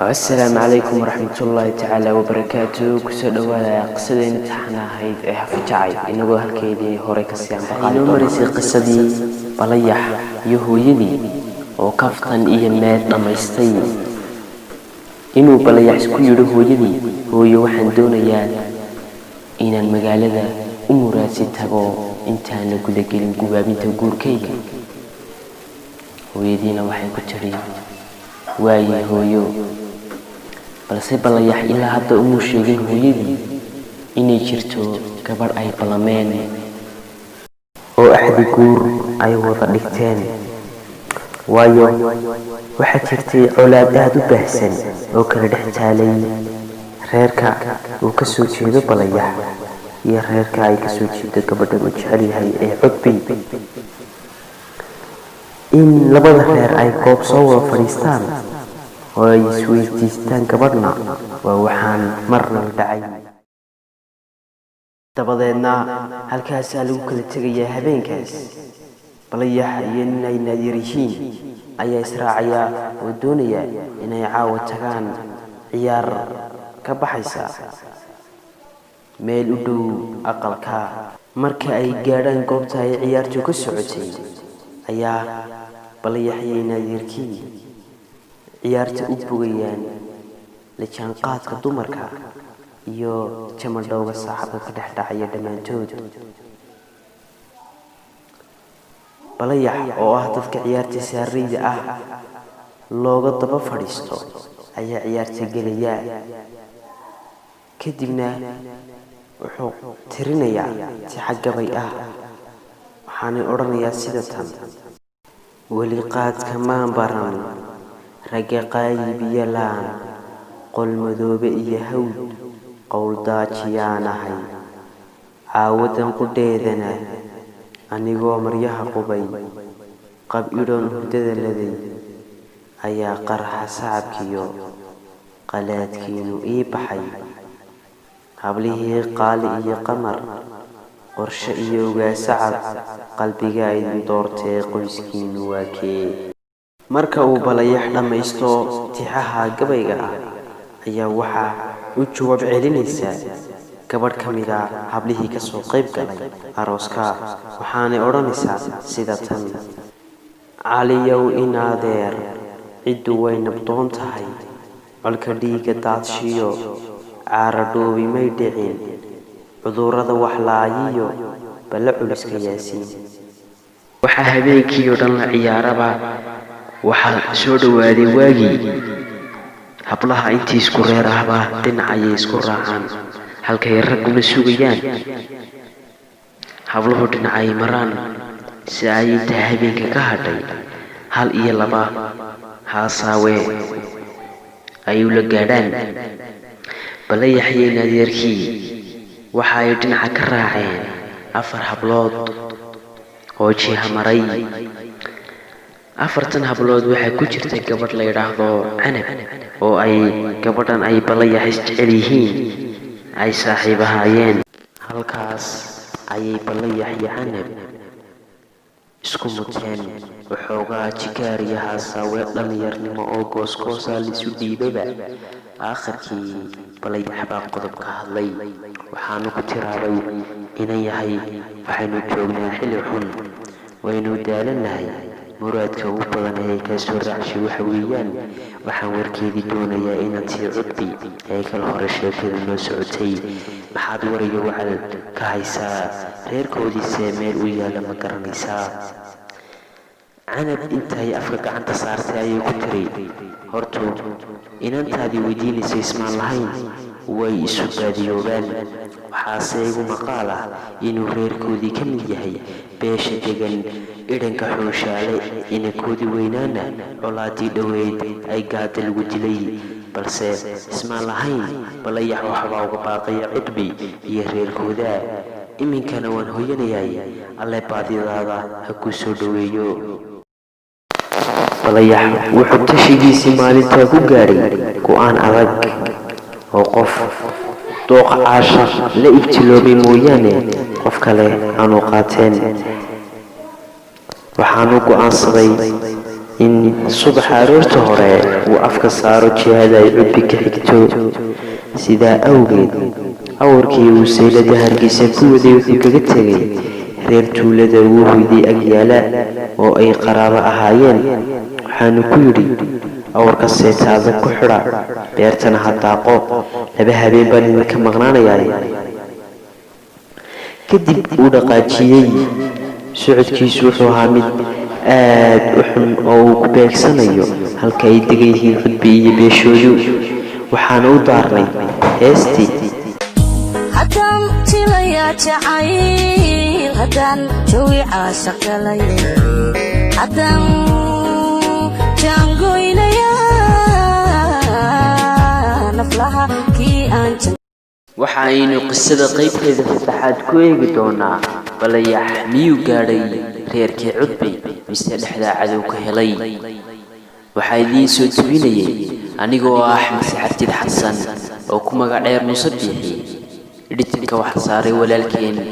السلام عليكم ورحمة الله تعالى وبركاته. كسر ولا قصدين تحنا هيد فجعي إنه هالكيدي هوريك السيام بقى نمرسي قصدي بليح يهويدي وكفتن إيمات نمستي إنه بليح سكير هويدي هو يوحن دونيان إن المجال أموراتي تبو إنتان كل جيل جوابين تجور كيك هويدينا وحي كتري واي هويو balse balayax ilaa hadda uma sheegin hooyadii inay jirto gabar ay balameen oo axdi guur ay wada dhigteen waayo waxaa jirtay colaad aad u baahsan oo kala dhex taalay reerka uu ka soo jeedo balayax iyo reerka ay ka soo jeedo gabadha uu jecel yahay ee cudbi in labada reer ay goob soo wada fadhiistaan oo ay isweydiistaan gabadhna waa waxaan marna dhacay dabadeedna halkaasaa lagu kala tegayaa habeenkaas balayax iyo nin ay naadir yihiin ayaa israacayaa oo doonaya inay caawa tagaan ciyaar ka baxaysa meel u dhow aqalka marka ay gaadhaan goobta ay ciyaartu ka socotay ayaa balayax iyo naadirkii ciyaarta u bogayaan la jaanqaadka dumarka iyo jamadhowga saaxabka ka dhex dhacaya dhammaantood balayax oo ah dadka ciyaarta saarayda ah looga daba fadhiisto ayaa ciyaarta gelaya kadibna wuxuu tirinayaa tixo gabay ah waxaanay odhanayaa sida tan weli qaadka maan baran ragga qaayib laan qol madoobe iyo hawd qowl daajiyaanahay caawadan qudheedana anigoo maryaha qubay qab idhoon hurdada laday ayaa qarxa sacabkiyo qalaadkiinu ii baxay hablihii qaali iyo qamar qorshe iyo ogaasacad qalbiga idin doortee qoyskiinu waa kee marka uu balayax dhammaysto tixaha gabayga ah ayaa waxaa u jawaab celinaysaa gabadh ka mid ah hablihii ka soo qayb galay arooska waxaanay odhanaysaa sida tan caliyow in adeer ciddu way nabdoon tahay colka dhiigga daadshiyo caaradhoobi may dhicin cudurrada waxlaayiyo balla culiska yaasiin waxaa habeenkii oo dhan la ciyaaraba waxaa soo dhowaaday waagii hablaha intii isku reer ahba dhinac ayay isku raacaan halkay ragguna sugayaan habluhu dhinacay maraan si ay inta habeenka ka hadhay hal iyo laba haasaawe ay ula gaadhaan balayax iyo naadirkii waxa ay dhinaca ka raaceen 4 hablood oo jiha maray 4 hablood waxaa ku jirtay gabadh la yiraahdo Canab oo ay gabadhan ay balayax jecel yihiin ay saaxiib ahaayeen halkaas ayay balayax iyo Canab isku muteen waxoogaa jikaariyaha saawe dhalinyarnimo oo gooskoosa lisu dhiibaba aakhirkii balayax baa qodob ka hadlay waxaanu ku tiraabay inay yahay waxaynu joognaa xilli xun waynu daalanahay muraadka ugu badan ee ka soo raacshay waxa weeyaan waxaan warkeedii doonayaa inaad sii cudbi ee kala hore sheekada noo socotay maxaad wariga wacal ka haysaa reerkoodiise meel u yaalla ma garanaysaa Canab intay afka gacanta saartay ayay ku tiri horto inantaadii weydiinaysa ismaan lahayn way isu baadiyoobaan waxaase igu maqaal ah inuu reerkoodii ka mid yahay beesha degan idhanka xooshaale inankoodii weynaana colaadii dhoweyd ay gaada lagu dilay balse ismaan lahayn balayax waxbaa uga baaqaya cudbi iyo reerkooda iminkana waan hooyanayay alle baadidaada ha ku soo dhoweeyo balayax wuxuu tashigiisii maalintaa ku gaadhay go'aan adag oo qof dooq caashar la ibtiloobay mooyaane qof kale aanu qaateen waxaanu go'aansaday in subax aroorta hore uu afka saaro jihada ay cudbi ka xigto. sidaa awgeed awrkii uu saylada Hargeysa ku waday wuxuu kaga tegay reer tuulada uu hoyday agyaala oo ay qaraabo ahaayeen. waxaanu ku yidhi awrka seetaada ku xidha, beertana ha daaqo, 2 habeen baan idinka maqnaanayaa. kadib uu dhaqaajiyey. socodkiisu wuxuu ahaa mid aad u xun oo uu ku beegsanayo halka ay degan yihiin cudbi iyo beeshoodu. waxaana u daarnay heestii haddaan jilayaa jacayl, haddaan jawi caashaq galay, haddaan jaangoynayaa naflaha kii aan waxaaynu qisada qaybteeda saddexaad ku eegi doonaa balayax miyuu gaadhay reerkii cudbi mise dhexdaa cadow ka helay. waxaa idiin soo tubinayay anigoo ah Axmed Saxarjid Xasan oo ku magac dheer Muuse Biixi. editinka waxaa saaray walaalkeen